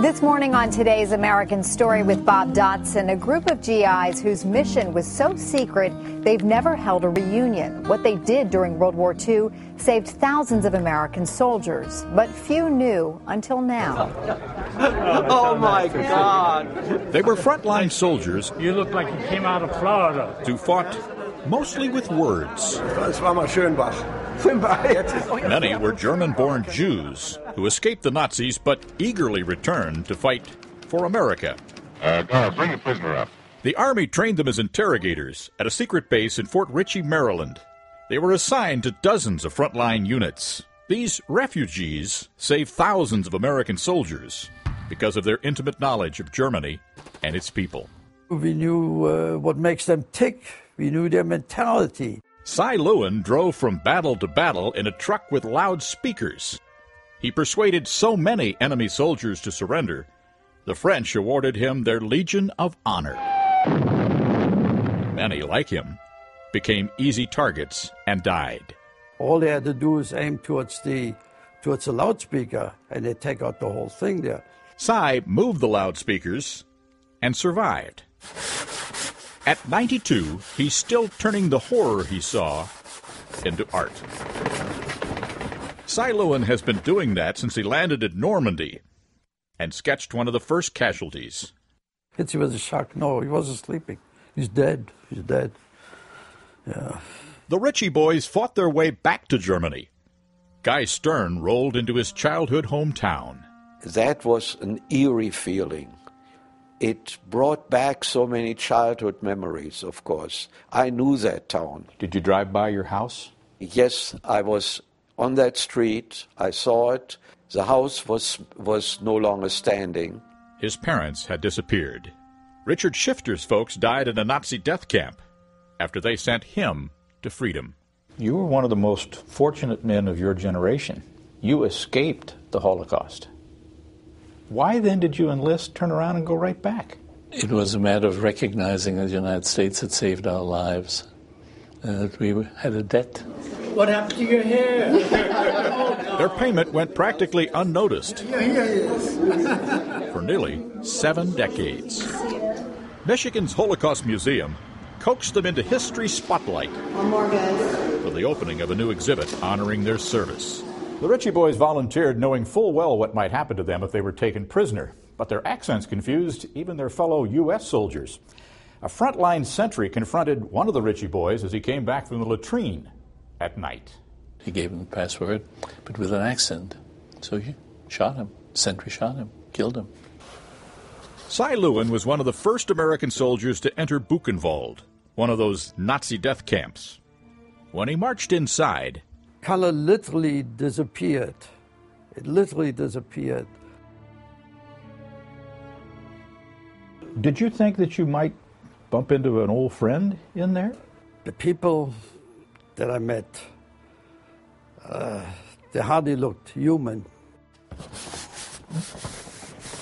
This morning on today's American Story with Bob Dotson, a group of GIs whose mission was so secret they've never held a reunion. What they did during World War II saved thousands of American soldiers, but few knew until now. Oh my God! They were frontline soldiers. You look like you came out of Florida. Who fought mostly with words. Das war mal Schönbach. Many were German-born Jews who escaped the Nazis but eagerly returned to fight for America. Bring the prisoner up. The Army trained them as interrogators at a secret base in Fort Ritchie, Maryland. They were assigned to dozens of frontline units. These refugees saved thousands of American soldiers because of their intimate knowledge of Germany and its people. We knew what makes them tick. We knew their mentality. Cy Lewin drove from battle to battle in a truck with loudspeakers. He persuaded so many enemy soldiers to surrender, the French awarded him their Legion of Honor. Many, like him, became easy targets and died. All they had to do is aim towards the loudspeaker, and they take out the whole thing there. Cy moved the loudspeakers and survived. At 92, he's still turning the horror he saw into art. Cy Lewin has been doing that since he landed at Normandy and sketched one of the first casualties. Ritchie was a shock. No, he wasn't sleeping. He's dead. He's dead. Yeah. The Ritchie Boys fought their way back to Germany. Guy Stern rolled into his childhood hometown. That was an eerie feeling. It brought back so many childhood memories, of course. I knew that town. Did you drive by your house? Yes, I was on that street. I saw it. The house was no longer standing. His parents had disappeared. Richard Shifter's folks died in a Nazi death camp after they sent him to freedom. You were one of the most fortunate men of your generation. You escaped the Holocaust. Why then did you enlist, turn around, and go right back? It was a matter of recognizing that the United States had saved our lives, that we had a debt. What happened to your hair? Their payment went practically unnoticed for nearly 7 decades. Michigan's Holocaust Museum coaxed them into history spotlight for the opening of a new exhibit honoring their service. The Ritchie Boys volunteered knowing full well what might happen to them if they were taken prisoner, but their accents confused even their fellow U.S. soldiers. A frontline sentry confronted one of the Ritchie Boys as he came back from the latrine at night. He gave him the password, but with an accent. So he shot him. Sentry shot him, killed him. Cy Lewin was one of the first American soldiers to enter Buchenwald, one of those Nazi death camps. When he marched inside, color literally disappeared. It literally disappeared. Did you think that you might bump into an old friend in there? The people that I met, they hardly looked human.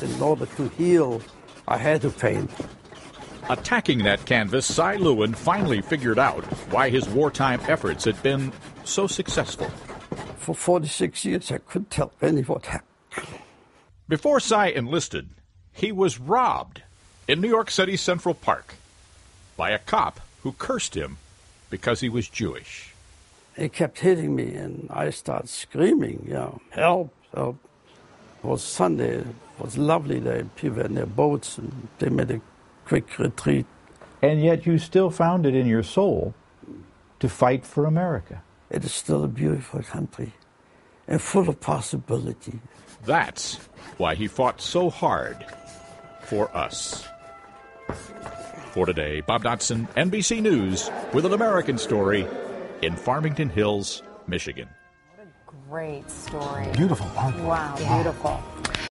In order to heal, I had to paint. Attacking that canvas, Cy Lewin finally figured out why his wartime efforts had been so successful. For 46 years, I couldn't tell any what happened. Before Cy enlisted, he was robbed in New York City's Central Park by a cop who cursed him because he was Jewish. He kept hitting me, and I started screaming, help, help. It was Sunday. It was a lovely day. People were in their boats, and they made a quick retreat. And yet you still found it in your soul to fight for America. It is still a beautiful country and full of possibility. That's why he fought so hard for us. For today, Bob Dotson, NBC News, with an American Story in Farmington Hills, Michigan. Great story. Beautiful. Wow, beautiful.